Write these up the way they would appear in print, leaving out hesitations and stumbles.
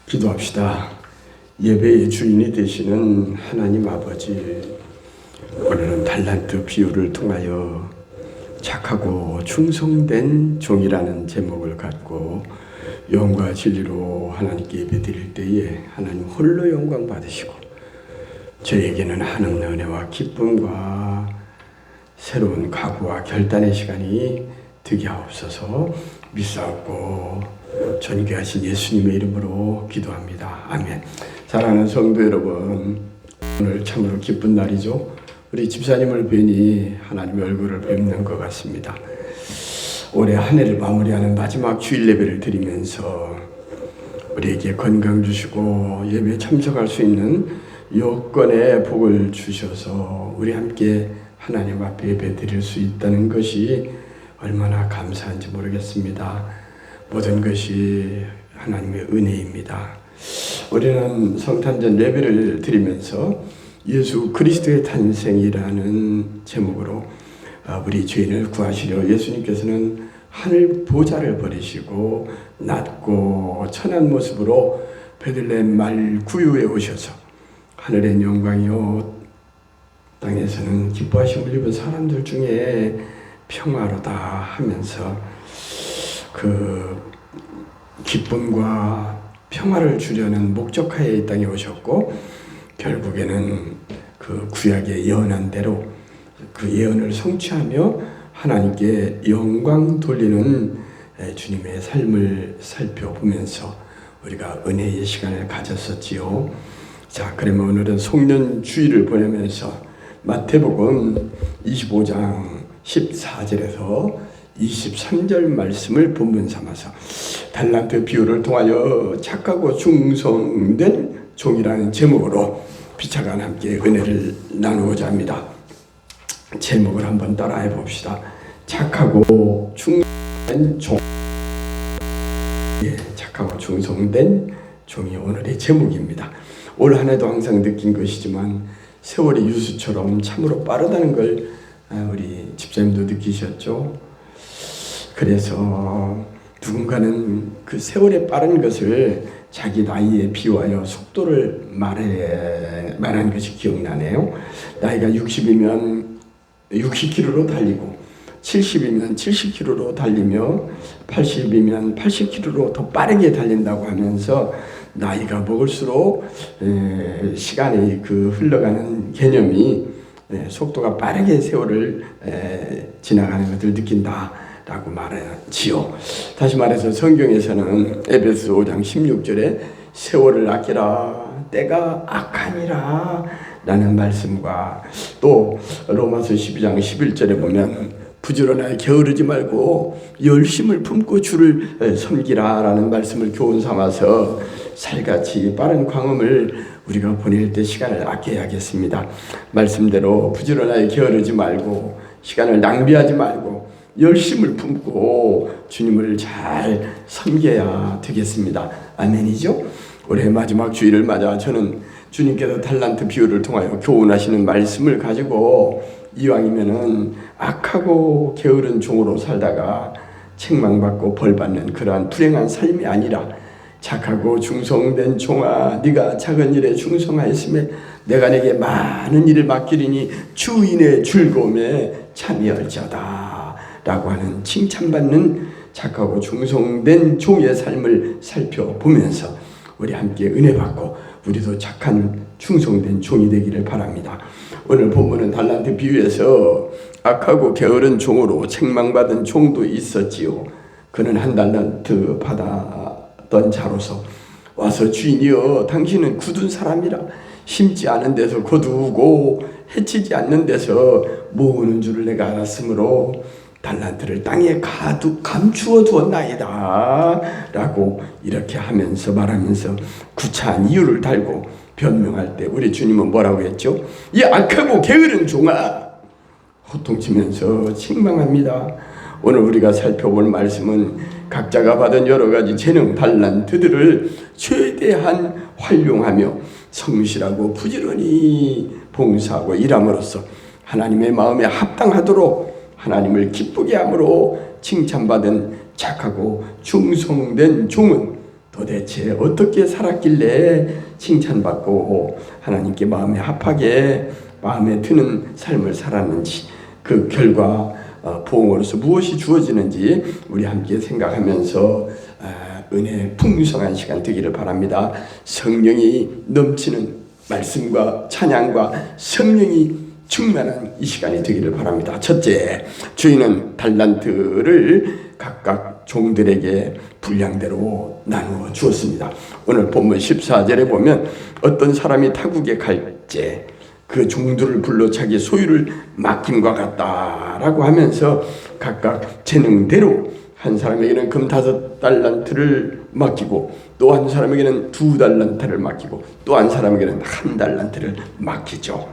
기도합시다. 예배의 주인이 되시는 하나님 아버지, 오늘은 달란트 비유를 통하여 착하고 충성된 종이라는 제목을 갖고 영과 진리로 하나님께 예배 드릴 때에 하나님 홀로 영광 받으시고 저에게는 하나님의 은혜와 기쁨과 새로운 각오와 결단의 시간이 되게 하옵소서. 믿사옵고 존귀하신 예수님의 이름으로 기도합니다. 아멘. 사랑하는 성도 여러분, 오늘 참으로 기쁜 날이죠. 우리 집사님을 뵈니 하나님의 얼굴을 뵙는 것 같습니다. 올해 한 해를 마무리하는 마지막 주일 예배를 드리면서 우리에게 건강 주시고 예배에 참석할 수 있는 여건의 복을 주셔서 우리 함께 하나님 앞에 예배 드릴 수 있다는 것이 얼마나 감사한지 모르겠습니다. 모든 것이 하나님의 은혜입니다. 우리는 성탄절 예배를 드리면서 예수 그리스도의 탄생이라는 제목으로 우리 죄인을 구하시려 예수님께서는 하늘 보좌를 버리시고 낮고 천한 모습으로 베들레헴 말 구유에 오셔서 하늘의 영광이요 땅에서는 기뻐하심을 입은 사람들 중에 평화로다 하면서 그 기쁨과 평화를 주려는 목적하에 이 땅에 오셨고 결국에는 그 구약의 예언한 대로 그 예언을 성취하며 하나님께 영광 돌리는 주님의 삶을 살펴보면서 우리가 은혜의 시간을 가졌었지요. 자, 그러면 오늘은 송년주일을 보내면서 마태복음 25장 14절에서 23절 말씀을 본문 삼아서 달란트 비유를 통하여 착하고 충성된 종이라는 제목으로 피차간 함께 은혜를 나누고자 합니다. 제목을 한번 따라해 봅시다. 착하고 충성된 종. 예, 착하고 충성된 종이 오늘의 제목입니다. 올 한 해도 항상 느낀 것이지만 세월이 유수처럼 참으로 빠르다는 걸 우리 집사님도 느끼셨죠? 그래서 누군가는 그 세월의 빠른 것을 자기 나이에 비유하여 속도를 말한 것이 기억나네요. 나이가 60이면 60km로 달리고 70이면 70km로 달리며 80이면 80km로 더 빠르게 달린다고 하면서 나이가 먹을수록 시간이 그 흘러가는 개념이 속도가 빠르게 세월을 지나가는 것을 느낀다라고 말하지요. 다시 말해서 성경에서는 에베소 5장 16절에 세월을 아끼라 때가 악하니라 라는 말씀과 또 로마서 12장 11절에 보면 부지런하게 게으르지 말고 열심을 품고 주를 섬기라 라는 말씀을 교훈 삼아서 살같이 빠른 광음을 우리가 보낼 때 시간을 아껴야겠습니다. 말씀대로 부지런하게 게으르지 말고 시간을 낭비하지 말고 열심을 품고 주님을 잘 섬겨야 되겠습니다. 아멘이죠? 올해 마지막 주일을 맞아 저는 주님께서 달란트 비유를 통하여 교훈하시는 말씀을 가지고 이왕이면은 악하고 게으른 종으로 살다가 책망받고 벌받는 그러한 불행한 삶이 아니라 착하고 충성된 종아, 네가 작은 일에 충성하였음에 내가 네게 많은 일을 맡기리니 주인의 즐거움에 참여할지어다 라고 하는 칭찬받는 착하고 충성된 종의 삶을 살펴보면서 우리 함께 은혜 받고 우리도 착한 충성된 종이 되기를 바랍니다. 오늘 본문은 달란트 비유에서 악하고 게으른 종으로 책망받은 종도 있었지요. 그는 한 달란트 받았던 자로서 와서 주인이여 당신은 굳은 사람이라 심지 않은 데서 거두고 해치지 않는 데서 모으는 줄을 내가 알았으므로 달란트를 땅에 감추어 두었나이다 라고 이렇게 하면서 말하면서 구차한 이유를 달고 변명할 때 우리 주님은 뭐라고 했죠? 이 악하고 게으른 종아 호통치면서 책망합니다. 오늘 우리가 살펴볼 말씀은 각자가 받은 여러 가지 재능 달란트들을 최대한 활용하며 성실하고 부지런히 봉사하고 일함으로써 하나님의 마음에 합당하도록 하나님을 기쁘게 함으로 칭찬받은 착하고 충성된 종은 도대체 어떻게 살았길래 칭찬받고 하나님께 마음에 합하게 마음에 드는 삶을 살았는지, 그 결과 보응으로서 무엇이 주어지는지 우리 함께 생각하면서 은혜의 풍성한 시간 되기를 바랍니다. 성령이 넘치는 말씀과 찬양과 성령이 충만한 이 시간이 되기를 바랍니다. 첫째, 주인은 달란트를 각각 종들에게 분량대로 나누어 주었습니다. 오늘 본문 14절에 보면 어떤 사람이 타국에 갈때 그 종들을 불러 자기 소유를 맡김과 같다라고 하면서 각각 재능대로 한 사람에게는 금 5달란트를 맡기고, 또 한 사람에게는 2달란트를 맡기고, 또 한 사람에게는 1달란트를 맡기죠.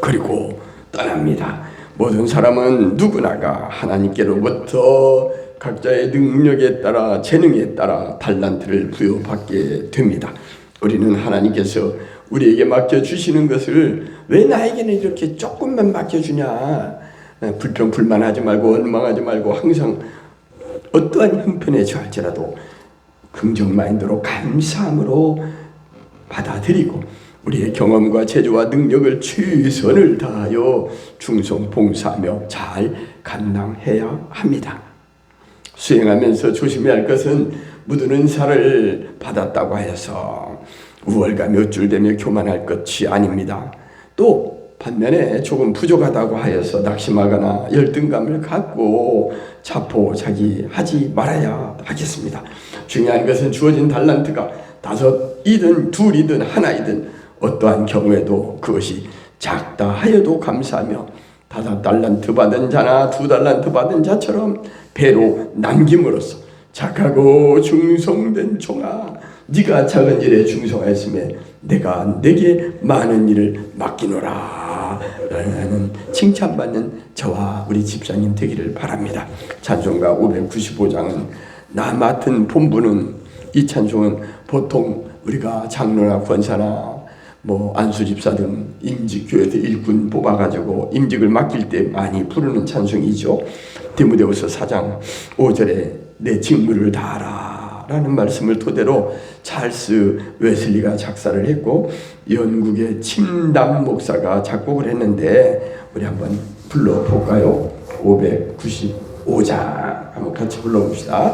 그리고 떠납니다. 모든 사람은 누구나가 하나님께로부터 각자의 능력에 따라, 재능에 따라 달란트를 부여받게 됩니다. 우리는 하나님께서 우리에게 맡겨주시는 것을 왜 나에게는 이렇게 조금만 맡겨주냐, 불평 불만하지 말고 원망하지 말고 항상 어떠한 형편에 처할지라도 긍정 마인드로 감사함으로 받아들이고 우리의 경험과 재주와 능력을 최선을 다하여 충성 봉사하며 잘 감당해야 합니다. 수행하면서 조심해야 할 것은 묻은 은사를 받았다고 해서 우월감이 어줄되며 교만할 것이 아닙니다. 또 반면에 조금 부족하다고 하여서 낙심하거나 열등감을 갖고 자포자기하지 말아야 하겠습니다. 중요한 것은 주어진 달란트가 5이든 2이든 1이든 어떠한 경우에도 그것이 작다 하여도 감사하며 5달란트 받은 자나 2달란트 받은 자처럼 배로 남김으로써 착하고 충성된 종아, 네가 작은 일에 충성하였으며 내가 내게 많은 일을 맡기노라 라는 칭찬받는 저와 우리 집사님 되기를 바랍니다. 찬송가 595장은 나 맡은 본부는, 이 찬송은 보통 우리가 장로나 권사나 안수 집사 등 임직교회에서 일꾼 뽑아가지고 임직을 맡길 때 많이 부르는 찬송이죠. 디모데후서 4장 5절에 내 직무를 다하라 라는 말씀을 토대로 찰스 웨슬리가 작사를 했고 영국의 침담 목사가 작곡을 했는데, 우리 한번 불러볼까요? 595장 한번 같이 불러봅시다.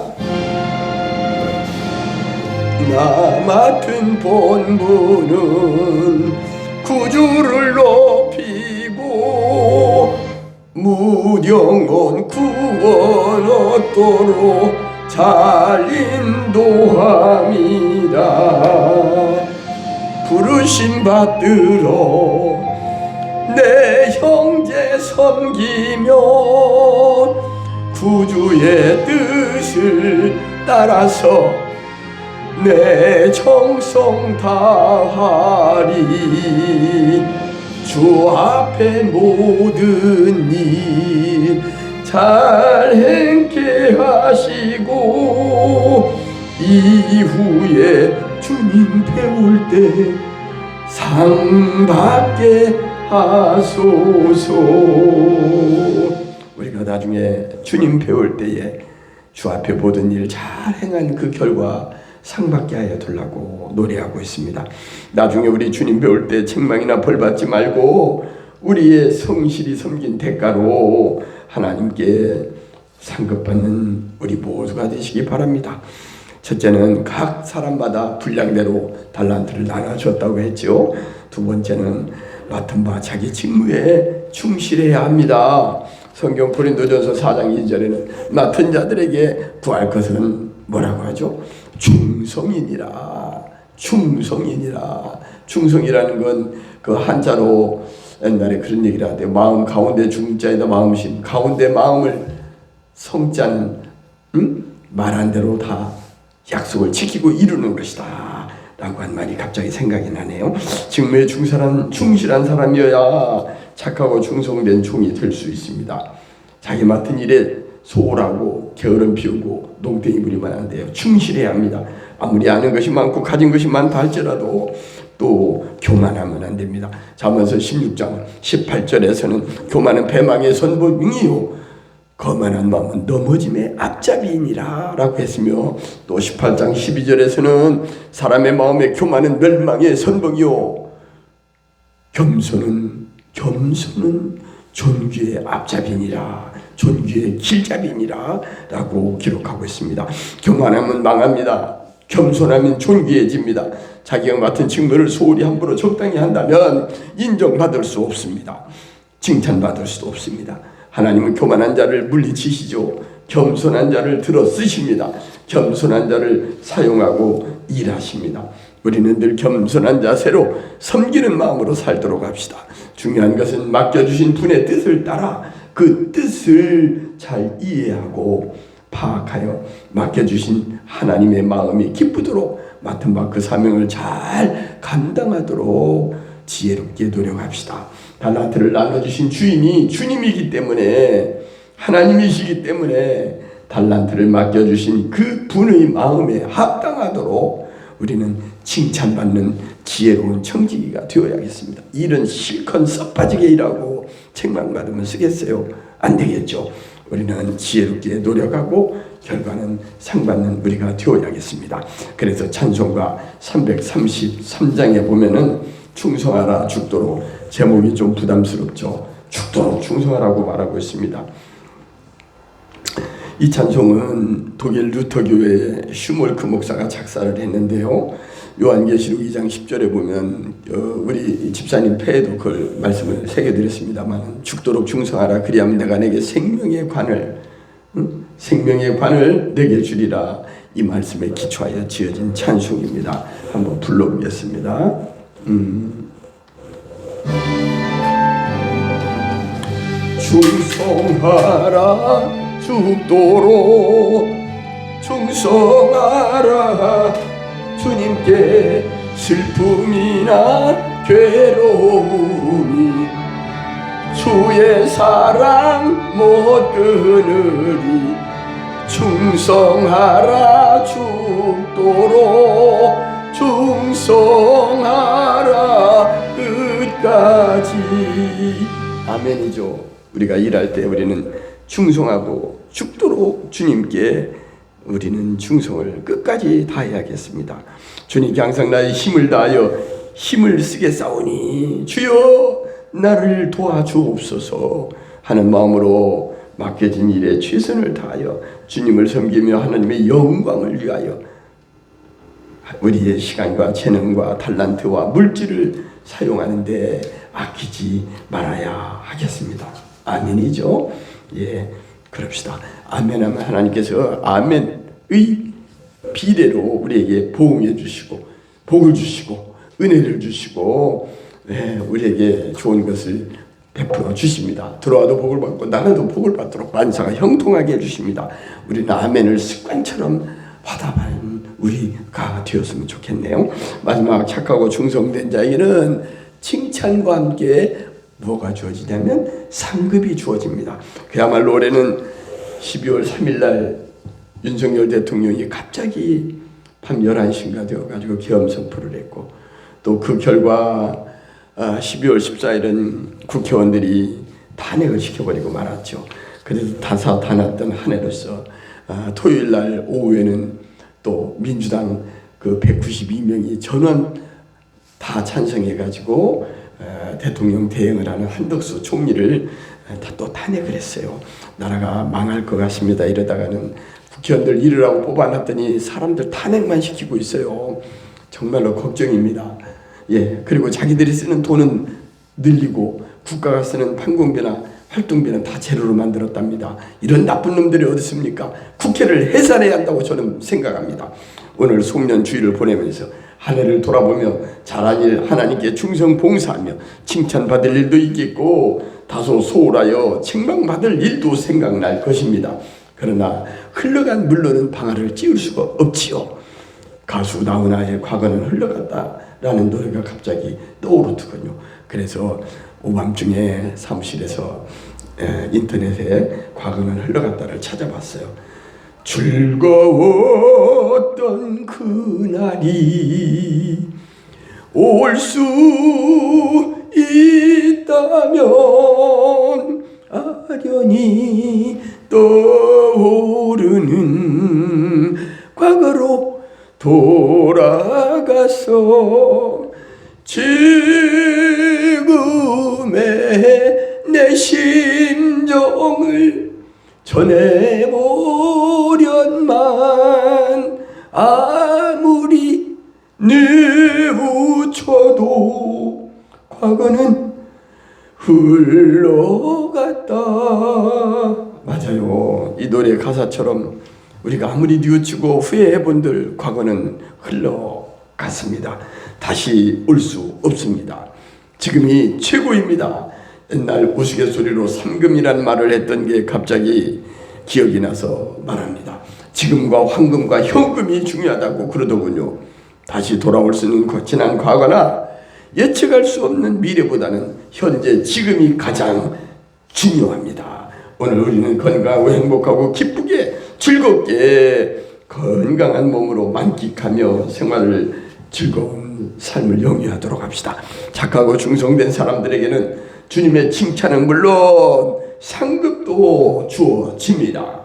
나 맡은 본분은 구주를 높이고 무령원 구원 얻도록 잘 인도함이라. 부르심 받들어 내 형제 섬기며 구주의 뜻을 따라서 내 정성 다하리. 주 앞에 모든 일 잘 행케 하시고 이후에 주님 배울 때 상 받게 하소서. 우리가 나중에 주님 배울 때에 주 앞에 모든 일 잘 행한 그 결과 상 받게 하여 달라고 노래하고 있습니다. 나중에 우리 주님 배울 때 책망이나 벌 받지 말고 우리의 성실히 섬긴 대가로 하나님께 상급받는 우리 모두가 되시기 바랍니다. 첫째는 각 사람마다 분량대로 달란트를 나눠줬다고 했죠. 두 번째는 맡은 바 자기 직무에 충실해야 합니다. 성경 고린도전서 4장 2절에는 맡은 자들에게 구할 것은 뭐라고 하죠? 충성이니라. 충성이니라. 충성이라는 건 그 한자로 옛날에 그런 얘기를 하대요. 마음 가운데 중자에다 마음심, 가운데 마음을 성자는 말한 대로 다 약속을 지키고 이루는 것이다 라고 한 말이 갑자기 생각이 나네요. 직무에 충실한 사람이어야 착하고 충성된 종이 될 수 있습니다. 자기 맡은 일에 소홀하고 게으름 피우고 농땡이 부리면 안 돼요. 충실해야 합니다. 아무리 아는 것이 많고 가진 것이 많다 할지라도 또 교만하면 안 됩니다. 잠언서 16장 18절에서는 교만은 배망의 선봉이요 거만한 마음은 넘어짐의 앞잡이이니라 라고 했으며, 또 18장 12절에서는 사람의 마음에 교만은 멸망의 선봉이요 겸손은 존귀의 앞잡이니라, 존귀의 길잡이니라 라고 기록하고 있습니다. 교만하면 망합니다. 겸손하면 존귀해집니다. 자기가 맡은 직무를 소홀히 함부로 적당히 한다면 인정받을 수 없습니다. 칭찬받을 수도 없습니다. 하나님은 교만한 자를 물리치시죠. 겸손한 자를 들어 쓰십니다. 겸손한 자를 사용하고 일하십니다. 우리는 늘 겸손한 자세로 섬기는 마음으로 살도록 합시다. 중요한 것은 맡겨주신 분의 뜻을 따라 그 뜻을 잘 이해하고 파악하여 맡겨주신 하나님의 마음이 기쁘도록 맡은 바 그 사명을 잘 감당하도록 지혜롭게 노력합시다. 달란트를 나눠주신 주인이 주님이기 때문에, 하나님이시기 때문에 달란트를 맡겨주신 그 분의 마음에 합당하도록 우리는 칭찬받는 지혜로운 청지기가 되어야겠습니다. 일은 실컷 썩빠지게 일하고 책망받으면 쓰겠어요? 안 되겠죠. 우리는 지혜롭게 노력하고 결과는 상받는 우리가 되어야겠습니다. 그래서 찬송가 333장에 보면은 충성하라 죽도록, 제목이 좀 부담스럽죠. 죽도록 충성하라고 말하고 있습니다. 이 찬송은 독일 루터교회의 슈몰크 목사가 작사를 했는데요. 요한계시록 2장 10절에 보면 우리 집사님 폐에도 그 말씀을 새겨드렸습니다만, 죽도록 충성하라 그리하면 내가 내게 생명의 관을 내게 주리라, 이 말씀에 기초하여 지어진 찬송입니다. 한번 불러보겠습니다. 충성하라 죽도록 충성하라, 주님께 슬픔이나 괴로움이 주의 사랑 못 끊으리, 충성하라 죽도록 충성하라 끝까지. 아멘이죠. 우리가 일할 때 우리는 충성하고 죽도록 주님께 우리는 충성을 끝까지 다해야겠습니다. 주님께 항상 나의 힘을 다하여 힘을 쓰겠사오니 주여 나를 도와주옵소서 하는 마음으로 맡겨진 일에 최선을 다하여 주님을 섬기며 하나님의 영광을 위하여 우리의 시간과 재능과 달란트와 물질을 사용하는데 아끼지 말아야 하겠습니다. 아멘이죠? 예, 그럽시다. 아멘하면 하나님께서 아멘의 비례로 우리에게 보응해 주시고 복을 주시고 은혜를 주시고, 예, 우리에게 좋은 것을 베풀어 주십니다. 들어와도 복을 받고 나가도 복을 받도록 만사가 형통하게 해주십니다. 우리는 아멘을 습관처럼 화답하는 우리가 되었으면 좋겠네요. 마지막 착하고 충성된 자에게는 칭찬과 함께 뭐가 주어지냐면 상급이 주어집니다. 그야말로 올해는 12월 3일날 윤석열 대통령이 갑자기 밤 11시인가 되어가지고 계엄 선포를 했고, 또 그 결과 12월 14일은 국회의원들이 탄핵을 시켜버리고 말았죠. 그래서 다사다났던 한 해로서 토요일날 오후에는 또 민주당 그 192명이 전원 다 찬성해가지고 대통령 대행을 하는 한덕수 총리를 또 탄핵을 했어요. 나라가 망할 것 같습니다. 이러다가는 국회의원들 잃으라고 뽑아놨더니 사람들 탄핵만 시키고 있어요. 정말로 걱정입니다. 예, 그리고 자기들이 쓰는 돈은 늘리고 국가가 쓰는 판공비나 활동비는 다 제로로 만들었답니다. 이런 나쁜 놈들이 어디 있습니까? 국회를 해산해야 한다고 저는 생각합니다. 오늘 송년주의를 보내면서 한 해를 돌아보며 잘한 일 하나님께 충성 봉사하며 칭찬받을 일도 있겠고 다소 소홀하여 책망받을 일도 생각날 것입니다. 그러나 흘러간 물로는 방아를 찧을 수가 없지요. 가수 나훈아의 과거는 흘러갔다라는 노래가 갑자기 떠오르더군요. 그래서 오밤중에 사무실에서 인터넷에 과거는 흘러갔다를 찾아봤어요. 즐거웠던 그날이 올 수 있다면 아련히 떠오르는 과거로 돌아가서 지금의 내 심정을 전해보련만 아무리 뉘우쳐도 과거는 흘러갔다. 맞아요. 이 노래 가사처럼 우리가 아무리 뉘우치고 후회해본들 과거는 흘러갔습니다. 다시 올 수 없습니다. 지금이 최고입니다. 옛날 우스갯소리로 상금이란 말을 했던 게 갑자기 기억이 나서 말합니다. 지금과 황금과 현금이 중요하다고 그러더군요. 다시 돌아올 수 있는 지난 과거나 예측할 수 없는 미래보다는 현재 지금이 가장 중요합니다. 오늘 우리는 건강하고 행복하고 기쁘게 즐겁게 건강한 몸으로 만끽하며 생활을 즐거운 삶을 영위하도록 합시다. 착하고 충성된 사람들에게는 주님의 칭찬은 물론 상급도 주어집니다.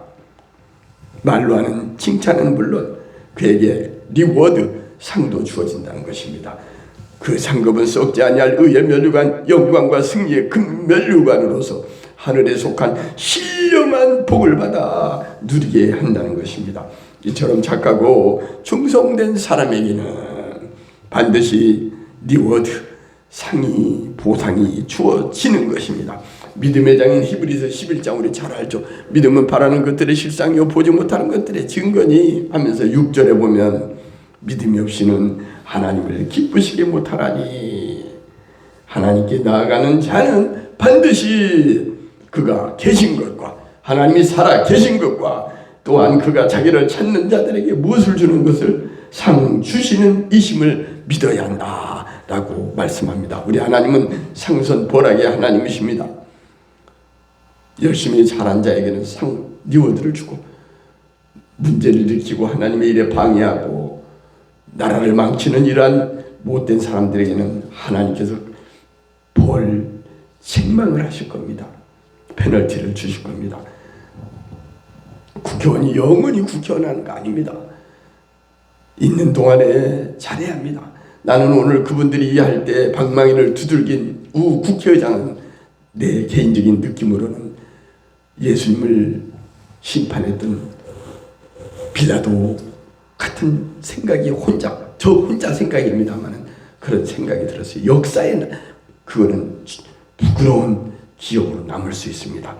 말로 하는 칭찬은 물론 그에게 리워드, 상도 주어진다는 것입니다. 그 상급은 썩지 아니할 의의 면류관, 영광과 승리의 금면류관으로서 하늘에 속한 신령한 복을 받아 누리게 한다는 것입니다. 이처럼 착하고 충성된 사람에게는 반드시 리워드, 상이, 보상이 주어지는 것입니다. 믿음의 장인 히브리서 11장 우리 잘 알죠. 믿음은 바라는 것들의 실상이요 보지 못하는 것들의 증거니 하면서 6절에 보면 믿음이 없이는 하나님을 기쁘시게 못하나니 하나님께 나아가는 자는 반드시 그가 계신 것과 하나님이 살아 계신 것과 또한 그가 자기를 찾는 자들에게 무엇을 주는 것을 상 주시는 이심을 믿어야 한다 라고 말씀합니다. 우리 하나님은 상선벌하게 하나님이십니다. 열심히 잘한 자에게는 상 리워드를 주고 문제를 일으키고 하나님의 일에 방해하고 나라를 망치는 이러한 못된 사람들에게는 하나님께서 벌 책망을 하실 겁니다. 페널티를 주실 겁니다. 국회의원이 영원히 국회의원하는 거 아닙니다. 있는 동안에 잘해야 합니다. 나는 오늘 그분들이 이해할 때 방망이를 두들긴 우 국회의장은 내 개인적인 느낌으로는 예수님을 심판했던 빌라도 같은 생각이 저 혼자 생각입니다만 그런 생각이 들었어요. 역사에 그거는 부끄러운 기억으로 남을 수 있습니다.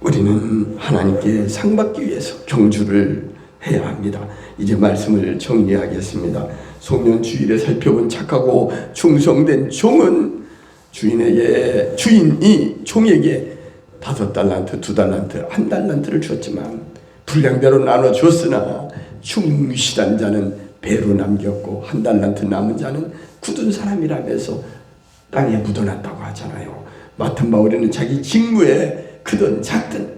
우리는 하나님께 상받기 위해서 경주를 해야 합니다. 이제 말씀을 정리하겠습니다. 소년 주일에 살펴본 착하고 충성된 종은 주인이 종에게 5달란트, 2달란트, 1달란트를 줬지만 분량대로 나눠 줬으나 충실한 자는 배로 남겼고 1달란트 남은 자는 굳은 사람이라면서 땅에 묻어놨다고 하잖아요. 맡은 바울에는 자기 직무에 크든 작든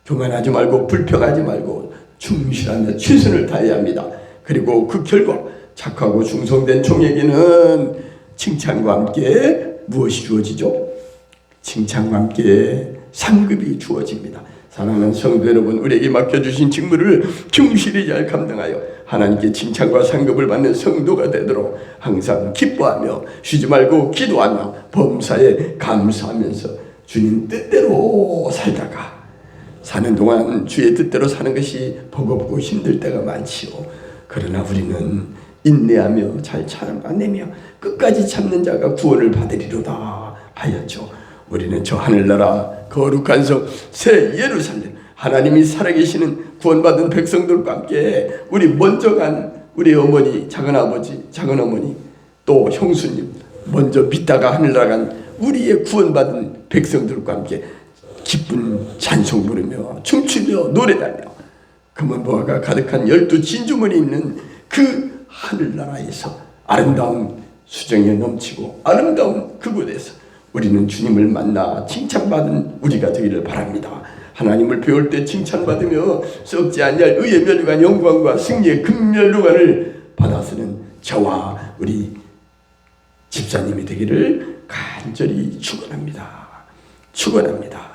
교만하지 말고 불평하지 말고 충실하며 최선을 다해야 합니다. 그리고 그 결과 착하고 충성된 종에게는 칭찬과 함께 무엇이 주어지죠? 칭찬과 함께 상급이 주어집니다. 사랑하는 성도 여러분, 우리에게 맡겨주신 직무를 충실히 잘 감당하여 하나님께 칭찬과 상급을 받는 성도가 되도록 항상 기뻐하며 쉬지 말고 기도하며 범사에 감사하면서 주님 뜻대로 살다가 사는 동안 주의 뜻대로 사는 것이 버겁고 힘들 때가 많지요. 그러나 우리는 인내하며 잘 참아내며 끝까지 참는 자가 구원을 받으리로다 하였죠. 우리는 저 하늘나라 거룩한 성 새 예루살렘 하나님이 살아계시는 구원받은 백성들과 함께 우리 먼저 간 우리 어머니, 작은아버지, 작은어머니 또 형수님 먼저 믿다가 하늘나라 간 우리의 구원받은 백성들과 함께 기쁜 찬송 부르며 춤추며 노래하며 금은보화가 가득한 12진주문이 있는 그 하늘나라에서 아름다운 수정에 넘치고 아름다운 그곳에서 우리는 주님을 만나 칭찬받은 우리가 되기를 바랍니다. 하나님을 배울 때 칭찬받으며 썩지 아니할 의의 면류관 영광과 승리의 금면류관을 받아서는 저와 우리 집사님이 되기를 간절히 축원합니다. 축원합니다.